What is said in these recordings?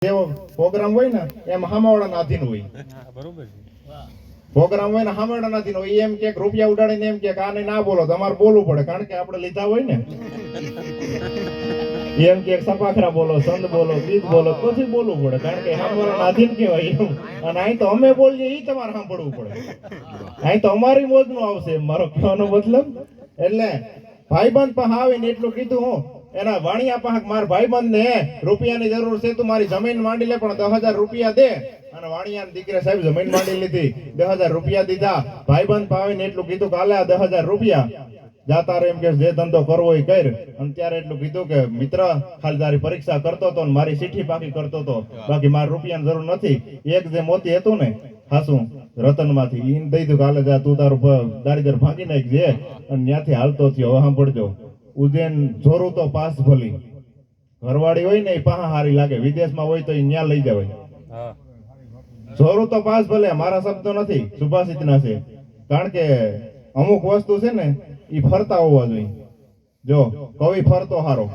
જેવો પ્રોગ્રામ હોય ને એમ હામાવાળા નાથીન હોય. બરોબર. પ્રોગ્રામ હોય ને હામાવાળા નાથીન હોય. એમ કે રૂપિયા ઉડાડીને એમ કે આને ના બોલો, તમારે બોલવું પડે, કારણ કે આપણે લીધા હોય ને. એમ કે સપાખરા બોલો, સંત બોલો, ગીત બોલો, પછી બોલવું પડે, કારણ કે હામાવાળા નાથીન કહેવાય એમ. અને અહીં તો અમે બોલીએ એ તમારે સાંભળવું પડે. અહીં તો અમારી મોજ નું આવશે, મારો કહેવાનો મતલબ. એટલે ભાઈબંધ પાસે આવીને એટલું કીધું હું એના વાણિયા પાસે, મારા ભાઈબંધ ને રૂપિયાની જરૂર છે, તું મારી જમીન માંડી લે, પણ 10,000 રૂપિયા દે. અને વાણિયા દીકરા સાહેબ જમીન માંડી લીધી, 10,000 રૂપિયા દીધા. ભાઈબંધ પાસે આવીને એટલું કીધું કે આલે આ 10,000 રૂપિયા, જાતા રે, એમ કે જે ધંધો કરવો એ કર. અને ત્યારે એટલું કીધું કે મિત્ર, ખાલી તારી પરીક્ષા કરતો હતો ને મારી ચીઠી પાકી કરતો હતો, બાકી મારે રૂપિયાની જરૂર નથી. એક જે મોતી હતું ને હાસું રતન માંથી, ઈ દઈ દઉં, કાલે જા તું તારું દારીદર ભાંગી નાખજે. અને ત્યાંથી હાલતો થયો. હવે સાંભળજો, ઉજ્જૈન જોરું તો પાસ ભલી, ઘરવાળી હોય ને એ પાહા હારી લાગે, વિદેશમાં હોય તો એ ન્યા લઈ જવાય. જોરું તો પાસ ભલે મારા શબ્દો નથી, સુભાષિતના છે. કારણ કે અમુક વસ્તુ છે ને એ ફરતા હોવા જોઈએ. જો કવિ ફરતો હારો,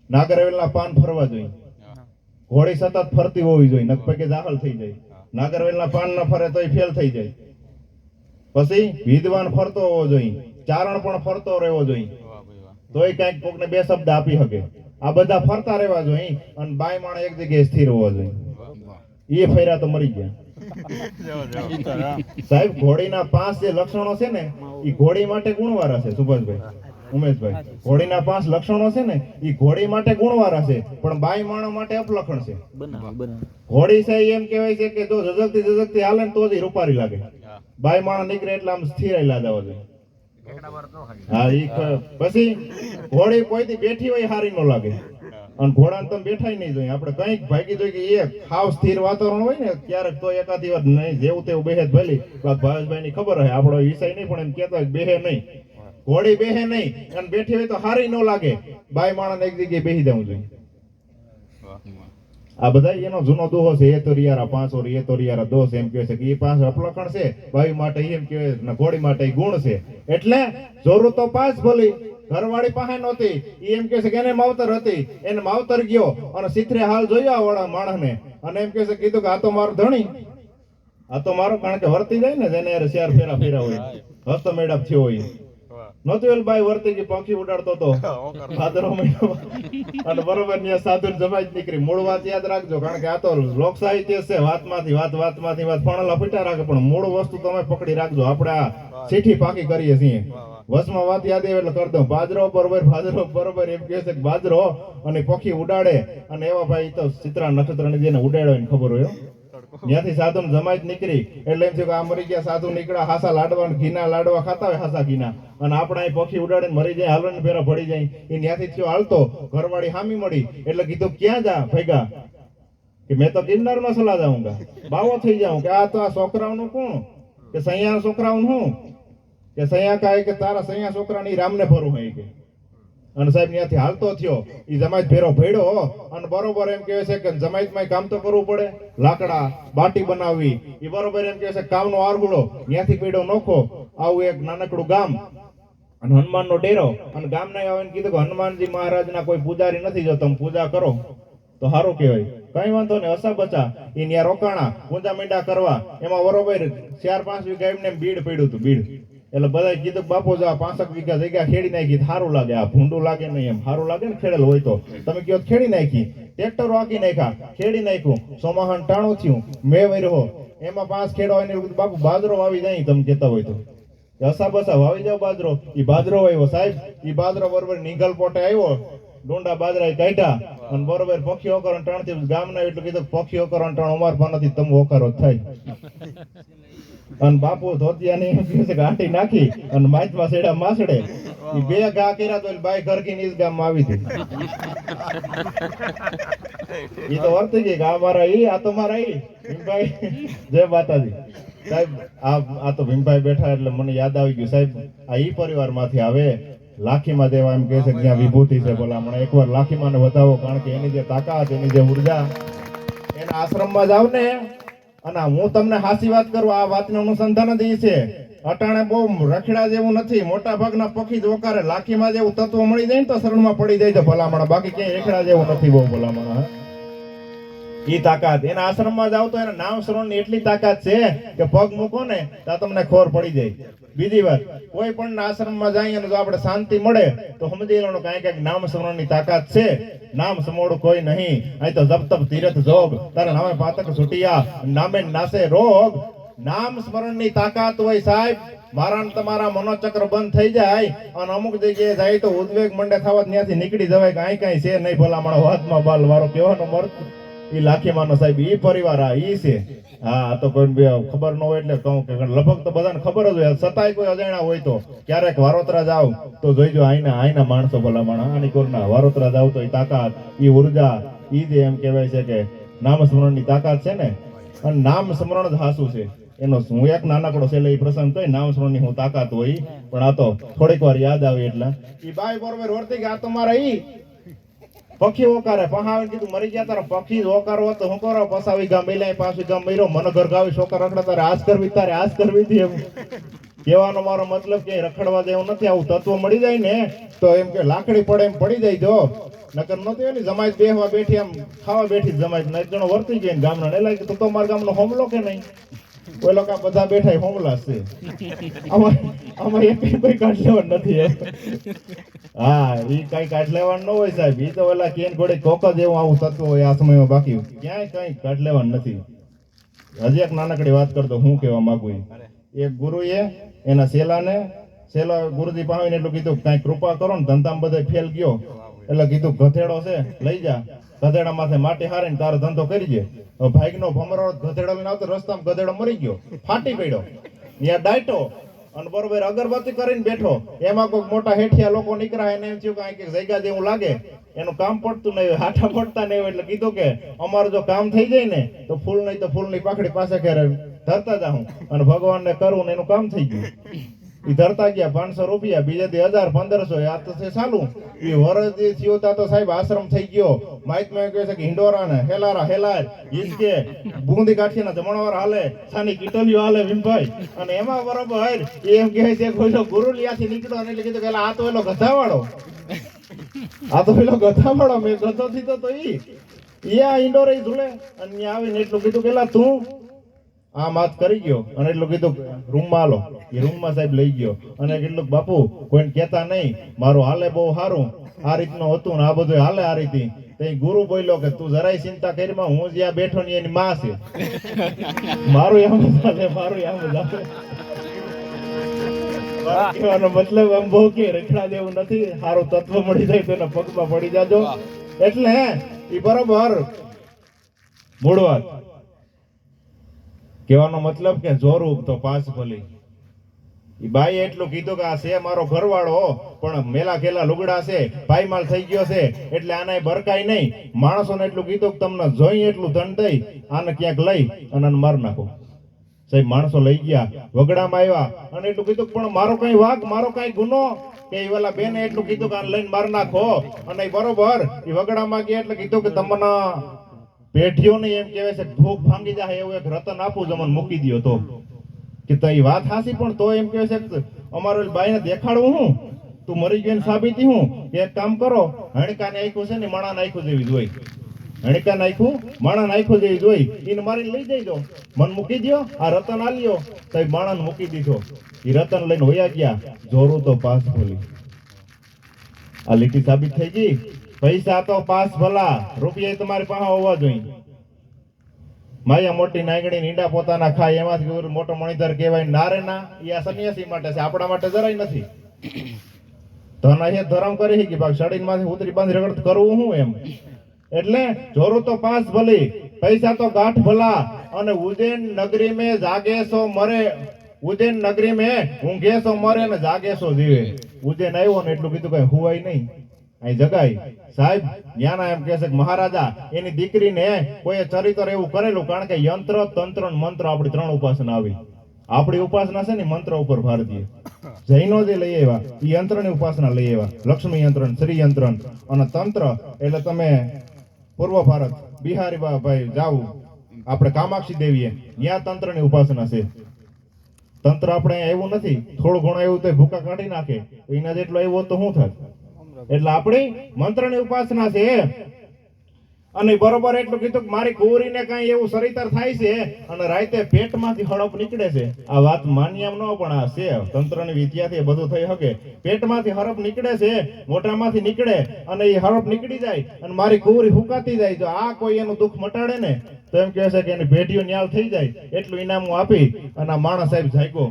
નાગરવેલના પાન ફરવા જોઈએ. ઘોડી સતત ફરતી હોવી જોઈએ, નક પગે દાખલ થઈ જાય. નાગરવેલના પાન ન ફરે તો એ ફેલ થઈ જાય. પછી વિદ્વાન ફરતો હોવો જોઈએ, ચારણ પણ ફરતો રહેવો જોઈએ, તોય કઈક કોકને બે શબ્દ આપી શકે. આ બધા ફરતા રહેવા જોઈએ. અને બાય માણસ એક જગ્યાએ સ્થિર હોવા જોઈએ. એ ફર્યા તો મરી ગયા. સાહેબ ઘોડીના 5 જે લક્ષણો છે ને એ ઘોડી માટે ગુણવાળા છે. સુભાષભાઈ, ઉમેશભાઈ, ઘોડીના 5 લક્ષણો છે ને એ ઘોડી માટે ગુણવાળા છે, પણ બાય માણસ માટે અપલક્ષણ છે. ઘોડી છે એમ કહેવાય છે કે જો જજકતી હાલે ને તો જ રૂપારી લાગે. બાય માણસ નીકળે એટલે આમ સ્થિર લાદવા જોઈએ. હા, પછી ઘોડી કોઈથી બેઠી હોય હારી નો લાગે. અને ઘોડાને તમે બેઠાય નહીં જોઈએ. આપણે કઈક ભાગી જોઈએ કે એ ખાવ સ્થિર વાતાવરણ હોય ને ક્યારેક તો એકાદી વાર નહીં જેવું તેવું બેહે ભલી. ભાવેશભાઈ ની ખબર હોય, આપણો વિષય નહીં, પણ એમ કેતા બેહે નહીં, ઘોડી બેહે નહીં. અને બેઠી હોય તો હારી ન લાગે. બાય માણસ એક જગ્યાએ બેસી જવું જોઈએ. આ બધા એનો જૂનો દોહો છે. એ તો રિયારા 5 ઓર એ તો રિયારા દોષ, એમ કહે છે કે એ 5 અપલક્ષણ છે. બાઈ માટે એમ કહેવાય ને, ઘોડી માટે ગુણ છે. એટલે જરૂર તો 5 ભલી, ઘરવાળી પાસે નહોતી. એમ કે છે કે એને માવતર હતી, એને માવતર ગયો અને સિથરે હાલ જોયા વાળા માણસને. અને એમ કે છે કીધું કે આ તો મારો ધણી, આ તો મારો, કારણ કે વર્તી જાય ને જેને યાર શેર ફેરા ફેરા હોય, હસ્ત મેળાપ થયો હોય. નોતી બાઈ વર્તી ગઈ, પંખી ઉડાડતો હતો ભાદરો મહિનો. અને બરોબર ને સાધુ જમાઈ જ નીકળી. મૂળ વાત યાદ રાખજો, કારણ કે આ તો લોક સાહિત્ય છે. વાતમાંથી વાત ફણલા ફૂટા રાખે, પણ મૂળ વસ્તુ તમે પકડી રાખજો. આપણે આ ચીઠી પાકી કરીએ છીએ, વસમાં વાત યાદ આવે એટલે કરી દઉં. બાજરો બરોબર એમ કહે છે કે બાજરો અને પક્ષી ઉડાડે. અને એવા ભાઈ તો ચિત્રા નક્ષત્રની જેને ઉડાડ્યો એને ખબર હોય. ત્યાંથી સાધુ જમાઈ જ નીકળી એટલે એમ થયું કે આ મરી ગયા. સાધુ નીકળ્યા, હાસા લાડવા, ઘીના લાડવા ખાતા હોય, હાસા ઘીના. અને આપણા અહીં પક્ષી ઉડાડે મરી જાય, હાલવાની ફેરા પડી જાય. એ ત્યાંથી થયો હાલતો, ઘરવાળી હામી મળી એટલે કીધું ક્યાં જા ભેગા, કે મેં તો ગિરનારમાં સલા જાઉંગા, બાવો થઈ જાઉં. કે આ તો આ છોકરાઓનું કોણ, કે સૈયા છોકરાઓનું શું, કે સૈયા કાય કે તારા સૈયા છોકરાની રામને ભરું હોય કે. અને સાહેબ ત્યાંથી હાલતો થયો, એ જમાઈત ફેરો ભેડ્યો. અને બરોબર એમ કહે છે કે જમાઈતમાં કામ તો કરવું પડે, લાકડા બાટી બનાવવી, એ બરોબર એમ કહે છે કામનો આરહુડો ત્યાંથી પીડો નોખો. આવું એક નાનકડું ગામ અને હનુમાનનો ડેરો. અને ગામના આવીને કીધું કે હનુમાનજી મહારાજના કોઈ પૂજારી નથી, જો તમે પૂજા કરો તો સારું કહેવાય. કઈ વાંધો ને, હસા બચા એ ત્યાં રોકાણા પૂજા મીંડા કરવા. એમાં બરોબર 4-5 વીઘા એમને બીડ પડ્યું હતું, બીડ. એટલે બધા કીધું બાપુ જો 65 વીઘા જગ્યા ખેડી નાખી, સારું લાગે, આ ભૂંડું લાગે નહીં, એમ સારું લાગે ને ખેડેલ હોય તો. તમે કહો ખેડી નાખી, ટ્રેક્ટરો આખી નાખ્યા, ખેડી નાખ્યું, સોમાહન ટાણું થયું, મેં વર્યો એમાં 5 ખેડો હોય ને બાપુ બાજરો વાવી જાય, તમે કહેતા હોય તો હસા બસા વાવી જાવ બાજરો. એ બાજરો આવ્યો સાહેબ, એ બાજરો બરોબર નીગલ પોટે આવ્યો, ડોંડા બાજરા કાઢ્યા. અને બરોબર પક્ષી ઓકરણ ટાણથી ગામના એટલું કીધું પક્ષી ઓકરણ ટાણ અમાર પણ નથી, તમે ઓકારો થાય. અને બાપુ ધોતિયાની ગાંઠી નાખી અને માછમાં સેડા માસડે. એ 2 ઘા કર્યા તો બાઈ ઘરકી ની ગામમાં આવી હતી. એ તો વર્તી ગઈ કે આ મારા આ તો મારા ભીમભાઈ. જય માતાજી સાહેબ. આ તો ભીમભાઈ બેઠા એટલે મને યાદ આવી ગયું સાહેબ, આ ઈ પરિવાર માંથી આવે. લાખીમાં દેવા એમ કહે છે જ્યાં વિભૂતિ છે. બોલા હમણાં એકવાર લાખીમાં ને વધાવો, કારણ કે એની જે તાકાત, એની જે ઉર્જા, એના આશ્રમમાં જાવ ને. અને હું તમને હાસી વાત કરું, આ વાતનું અનુસંધાન જ છે. અટાણે બહુ રખડા જેવું નથી, મોટા ભાગના પક્ષી જ વકારે. લાખીમાં જેવું તત્વ મળી જાય ને તો શરણમાં પડી જાય છે ભલામણ, બાકી ક્યાંય રખડા જેવું નથી બહુ ભલામણ. ઈ તાકાત એના આશ્રમમાં જાવ તો એના નામ શ્રવણની એટલી તાકાત છે કે પગ મૂકો ને તો તમને ખબર પડી જાય. બીજી વાત, કોઈ પણ આશ્રમમાં જાય અને જો આપણે શાંતિ મળે તો સમજી લેવાનું કાંઈક કાંઈક નામ સ્મરણની તાકાત છે. નામ સમોડું કોઈ નહીં, અહીં તો જપ તપ તીરથ જોગ, તારા નામે પાતક છૂટિયા, નામે નાસે રોગ. નામ સ્મરણની તાકાત હોય સાહેબ, મારા ને તમારા મનોચક્ર બંધ થઈ જાય અને અમુક જગ્યાએ જાય તો ઉદ્વેગ મંડે થવા ત્યાંથી નીકળી જવાય કે કાંઈ છે નહીં ભલામણ વાતમાં બાલ વારો કહેવાનો મર્દ ઈ લાખીમાનો સાહેબ ઈ પરિવાર આ ઈ છે. હા તો કોઈ ખબર ન હોય એટલે કહું કે લગભગ તો બધાને ખબર જ હોય, છતાંય કોઈ અજાણ્યા હોય તો ક્યારેક વારોતરા જાવ તો જોઈજો આઈના માણસો ભલામણ આની કોરના વારોતરા જાવ તો ઈ તાકાત, ઈ ઉર્જા, ઈ જે એમ કહેવાય છે કે નામ સ્મરણની તાકાત છે ને. અને નામ સ્મરણ જ હાસું છે એનો. હું એક નાનકડો છે એ પ્રસંગ તો નામ સ્મરણની હું તાકાત હોય, પણ આ તો થોડીક વાર યાદ આવી એટલે ઈ બાઈ બરોબર વર્તી કે આ તમારા ઈ પક્ષી ઓકારે પહાવે કીધું મરી ગયા તારા પક્ષી ઓકારો તો હું કરો પસાવી ગામ મિલાય પાછી ગામ મર્યો મન ઘર ગાવી છોકરા રખડા તારે આજ કરવી હતી એમ કહેવાનો મારો મતલબ કે રખડવા જેવું નથી. આવું તત્વ મળી જાય ને તો એમ કે લાકડી પડે એમ પડી જાય. જો નકર નતી એની જમાઈ બેહવા બેઠી આમ ખાવા બેઠી જમાઈ ને એક જણો વર્તી ગઈ ને ગામના ને લાગે તો મારા ગામનો હોમલો કે નહીં, કોઈ લોકો બધા બેઠા હોમલા છે. આમાં એક કોઈ કાઢ લેવાનું નથી. હા ઈ કઈ કાઢ લેવાનું ન હોય સાહેબ, ઈ તો ઓલા કેન ઘોડે કોક જ એવું આવું થતું હોય આ સમયમાં, બાકી ક્યાંય કઈ કાઢ લેવાનું નથી. હજી એક નાનકડી વાત કરતો હું કહેવા માંગુ. એક ગુરુએ એના સેલા ગુરુજી પાવીને એટલું કીધું કઈ કૃપા કરો ને ધંધામાં બધે ફેલ ગયો એટલે કીધું ગધેડો છે લઈ જા, ગધેડા માથે માટી હારીને તારો ધંધો કરીજે. ભાઈ નો ભમરો ગધેડો લઈને આવતો રસ્તામાં ગધેડો મરી ગયો, ફાટી પડ્યો, ત્યાં ડાયટો અને બરોબર અગરબત્તી કરીને બેઠો. એમાં કોઈ મોટા હેઠિયા લોકો નીકળ્યા, એને એમ થયું કે જગ્યા જેવું લાગે, એનું કામ પડતું નહીં, હાથા પડતા નહીં, એટલે કીધું કે અમારું જો કામ થઈ જાય ને તો ફૂલ નહીં તો ફૂલની પાખડી પાસે ઘરે ધરતા જાઉં અને ભગવાનને કરવું ને એનું કામ થઈ ગયું. ઈ ધરતા ગયા 500 રૂપિયા, બીજે દી 1000-1500, આ તો છે ચાલુ. ઈ વરદી થયો તા તો સાહેબ આશ્રમ થઈ ગયો. માઇકમાં કહે છે કે હિંડોરા ને હેલાર ઈસકે બુંદી કાઠીના જમણવાર હાલે, સાની કીટલીઓ હાલે વિમભાઈ. અને એમાં બરોબર એમ કહે છે કોઈ ગુરુલિયાથી નીકળ્યો અને એટલે કીધું કે આ તો એલો ગધાવાળો, મેં ગધો થીતો તો ઈ આ હિંડોરે ઝૂલે. અને આવીને એટલું કીધું કે તું આમ વાત કરી ગયો અને એટલું કીધું રૂમમાં હાલો. એ રૂમમાં સાહેબ લઈ ગયો અને કેટલું બાપુ કોઈને કહેતા નહીં, મારું હાલે બહુ સારું, આ રીતનું હતું ને આ બધું હાલે આ રીતે. ગુરુ બોલ્યો કે તું જરાય ચિંતા કરીમાં, હું જ્યાં બેઠો ને એની માં છે, મારું એમ જ હાલે. કહેવાનો મતલબ આમ બહુ કે રખડા જેવું નથી, સારું તત્વ મળી જાય તો એના પગમાં પડી જાજો. એટલે એ બરોબર મૂળ વાત કહેવાનો મતલબ કે જોરું તો પાસ ભલી. બાઈ એટલું કીધું કે આ છે મારો ઘરવાળો પણ મેલા ખેલા લુગડા છે, પાયમાલ થઈ ગયો છે એટલે આને બરકાય નહીં. માણસોને એટલું કીધું કે તમને જોઈ એટલું ધન દઈ આને ક્યાંક લઈ અને માર નાખો. સાહેબ માણસો લઈ ગયા, વગડામાં આવ્યા અને એટલું કીધું પણ મારો કઈ વાંક, મારો કઈ ગુનો, કે એ વાલા બેને એટલું કીધું કે આને લઈને માર નાખો. અને બરોબર એ વગડામાં ગયા એટલે કીધું કે તમને પેઢીઓને એમ કહેવાય છે ભૂખ ભાંગી જાય એવું એક રતન આપું જ અમને મૂકી દો તો કે તઈ વાત હાસી, પણ તો એમ કહે છે અમારો બાઈને દેખાડવું હું, તું મરી ગયો સાબિતી હું. એક કામ કરો, હણકા નાખ્યું છે ને માણા નાખ્યું જેવી જોઈ, હણકા નાખ્યું માણા નાખ્યું જેવી જોઈ, એને મારીને લઈ જઈજો, મન મૂકી દો. આ રતન આલ્યો તો માણાને મૂકી દીધો. એ રતન લઈને હોયા ગયા, જોરું તો પાસ ભલી. આ લીટી સાબિત થઈ ગઈ. પૈસા તો પાસ ભલા, રૂપિયા તમારી પાસે હોવા જોઈએ. માયા મોટી નાગણી ઈંડા પોતાના ખાય એમાંથી મોટો મણિધર કહેવાય. નારે ના એ આ સન્યાસી માટે છે, આપણા માટે જરાય નથી. ધન એ ધરમ કરી કે ભાગ શરીર માંથી ઉતરી બાંધી રગડ કરવું હું એમ. એટલે જોરું તો પાસ ભલી, પૈસા તો ગાંઠ ભલા. અને ઉજ્જૈન નગરી મેં જાગે સો મરે, ઉજ્જૈન નગરી મેં ઊંઘે સો મરે ને જાગે સો જીવે. ઉજ્જૈન આવ્યો ને એટલું કીધું કઈ હુવાય નહીં, અહીં જગાય. સાહેબ જ્ઞાના એમ કહે છે કે મહારાજા એની દીકરીને કોઈ ચરિત્ર એવું કરેલું, કારણ કે યંત્ર તંત્ર મંત્ર આપણી 3 ઉપાસના આવી. આપણી ઉપાસના છે ને મંત્ર ઉપર ભારતીય, જૈનો જે લઈ આવ્યા એ યંત્રની ઉપાસના લઈ આવ્યા, લક્ષ્મી યંત્રણ, શ્રી યંત્રણ. અને તંત્ર એટલે તમે પૂર્વ ભારત બિહારી ભાઈ જાવ આપણે કામાક્ષી દેવીએ, ત્યાં તંત્રની ઉપાસના છે. તંત્ર આપણે એવું નથી, થોડું ઘણું એવું તો ભૂકા કાઢી નાખે, એના જેટલો આવ્યો તો શું થાય. એટલે આપણી મંત્રની ઉપાસના છે. અને બરોબર એટલું કીધું કે મારી કુંવરીને કાંઈ એવું સરિતર થાય છે અને રાતે પેટમાંથી હડપ નીકળે છે. આ વાત માન્ય એમ ન પણ આ છે તંત્રની વિદ્યાથી બધું થઈ શકે. પેટમાંથી હડપ નીકળે છે, મોઢામાંથી નીકળે અને એ હડપ નીકળી જાય અને મારી કુંવરી હુકાતી જાય. જો આ કોઈ એનું દુઃખ મટાડે ને તો એમ કહે છે કે એની પેઢીઓ ન્યાલ થઈ જાય. એટલું ઇનામ હું આપી અને આ માણસ સાહેબ જાગ્યો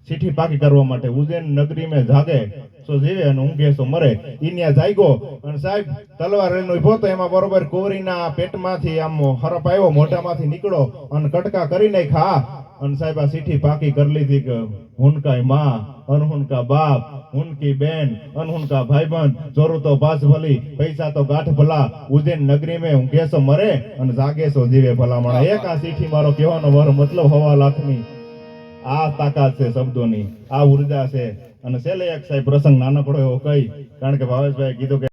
ચીઠી પાકી કરવા માટે. ઉજ્જૈન નગરી મેં જાગે સો જીવે અને ઊંઘે સો મરે. ઈન્યા જાગ્યો અને સાહેબ તલવાર લઈને ઉભો તો એમાં બરોબર કુંવરીના પેટમાંથી આમ હરપ આવ્યો, મોઢામાંથી નીકળો અને કટકા કરી નાખ્યા. અને સાહેબ આ ચીઠી પાકી કરી લીધી કે હુનકા માં, અનહુનકા બાપ, હુનકી બેન, અનહુનકા ભાઈબંધ, જોરું તો પાસ ભલી, પૈસા તો ગાંઠ ભલા, ઉજ્જૈન નગરી મેં ઊંઘે સો મરે અને જાગે સો જીવે ભલામણા. એક આ ચીઠી મારો કહેવાનો મારો મતલબ 1.5 લાખની આ તાકાત છે શબ્દોની, આ ઉર્જા છે. અને છેલ્લે એક સાહેબ પ્રસંગ નાનકડો એવો કહી, કારણ કે ભાવેશભાઈ કીધું કે